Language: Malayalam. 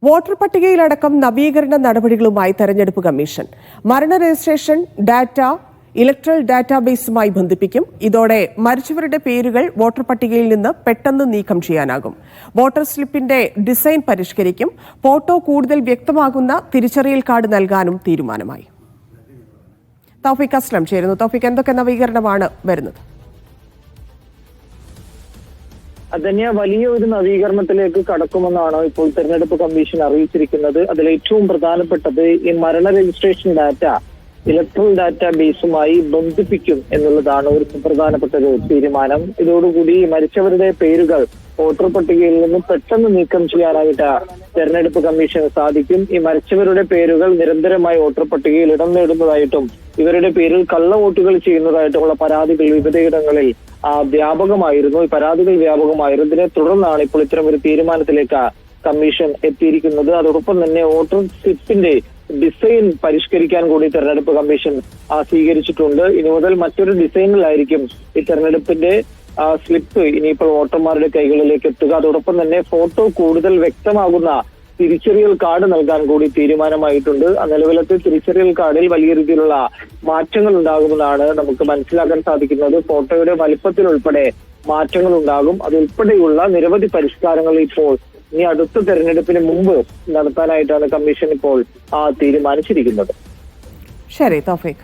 വോട്ടർ പട്ടികയിലടക്കം നവീകരണ നടപടികളുമായി തെരഞ്ഞെടുപ്പ് കമ്മീഷൻ. മരണ രജിസ്ട്രേഷൻ ഡാറ്റ ഇലക്ട്രൽ ഡാറ്റാബേസുമായി ബന്ധിപ്പിക്കും. ഇതോടെ മരിച്ചവരുടെ പേരുകൾ വോട്ടർ പട്ടികയിൽ നിന്ന് പെട്ടെന്ന് നീക്കം ചെയ്യാനാകും. വോട്ടർ സ്ലിപ്പിന്റെ ഡിസൈൻ പരിഷ്കരിക്കും. ഫോട്ടോ കൂടുതൽ വ്യക്തമാകുന്ന തിരിച്ചറിയൽ കാർഡ് നൽകാനും തീരുമാനമായി. തൗഫീഖ് അസ്ലം ചേരുന്നു. തൗഫീഖ്, എന്തൊക്കെ നവീകരണമാണ് വരുന്നത്? അതന്നെ വലിയ ഒരു നവീകരണത്തിലേക്ക് കടക്കുമെന്നാണ് ഇപ്പോൾ തെരഞ്ഞെടുപ്പ് കമ്മീഷൻ അറിയിച്ചിരിക്കുന്നത്. അതിൽ ഏറ്റവും പ്രധാനപ്പെട്ടത് ഈ മരണ രജിസ്ട്രേഷൻ ഡാറ്റ ഇലക്ട്രൽ ഡാറ്റാബേസുമായി ബന്ധിപ്പിക്കും എന്നുള്ളതാണ് ഒരു സുപ്രധാനപ്പെട്ട ഒരു തീരുമാനം. ഇതോടുകൂടി മരിച്ചവരുടെ പേരുകൾ വോട്ടർ പട്ടികയിൽ നിന്ന് പെട്ടെന്ന് നീക്കം ചെയ്യാനായിട്ട് തെരഞ്ഞെടുപ്പ് കമ്മീഷന് സാധിക്കും. ഈ മരിച്ചവരുടെ പേരുകൾ നിരന്തരമായി വോട്ടർ പട്ടികയിൽ ഇടം നേടുന്നതായിട്ടും ഇവരുടെ പേരിൽ കള്ളവോട്ടുകൾ ചെയ്യുന്നതായിട്ടുമുള്ള പരാതികൾ വിവിധയിടങ്ങളിൽ വ്യാപകമായിരുന്നു. ഈ പരാതികൾ വ്യാപകമായിരുന്നതിനെ തുടർന്നാണ് ഇപ്പോൾ ഇത്തരം ഒരു തീരുമാനത്തിലേക്ക് കമ്മീഷൻ എത്തിയിരിക്കുന്നത്. അതോടൊപ്പം തന്നെ വോട്ടർ സ്ലിപ്പിന്റെ ഡിസൈൻ പരിഷ്കരിക്കാൻ കൂടി തെരഞ്ഞെടുപ്പ് കമ്മീഷൻ സ്വീകരിച്ചിട്ടുണ്ട്. ഇനി മുതൽ മറ്റൊരു ഡിസൈനിലായിരിക്കും ഈ തെരഞ്ഞെടുപ്പിന്റെ സ്ലിപ്പ് ഇനിയിപ്പോൾ വോട്ടർമാരുടെ കൈകളിലേക്ക് എത്തുക. അതോടൊപ്പം തന്നെ ഫോട്ടോ കൂടുതൽ വ്യക്തമാകുന്ന തിരിച്ചറിയൽ കാർഡ് നൽകാൻ കൂടി തീരുമാനമായിട്ടുണ്ട്. നിലവിലത്തെ തിരിച്ചറിയൽ കാർഡിൽ വലിയ രീതിയിലുള്ള മാറ്റങ്ങൾ ഉണ്ടാകുമെന്നാണ് നമുക്ക് മനസ്സിലാക്കാൻ സാധിക്കുന്നത്. ഫോട്ടോയുടെ വലിപ്പത്തിൽ ഉൾപ്പെടെ മാറ്റങ്ങൾ ഉണ്ടാകും. അതുൾപ്പെടെയുള്ള നിരവധി പരിഷ്കാരങ്ങൾ ഇപ്പോൾ ഇനി അടുത്ത തെരഞ്ഞെടുപ്പിന് മുമ്പ് നടത്താനായിട്ടാണ് കമ്മീഷൻ ഇപ്പോൾ തീരുമാനിച്ചിരിക്കുന്നത്. ശരി തൗഫീഖ്.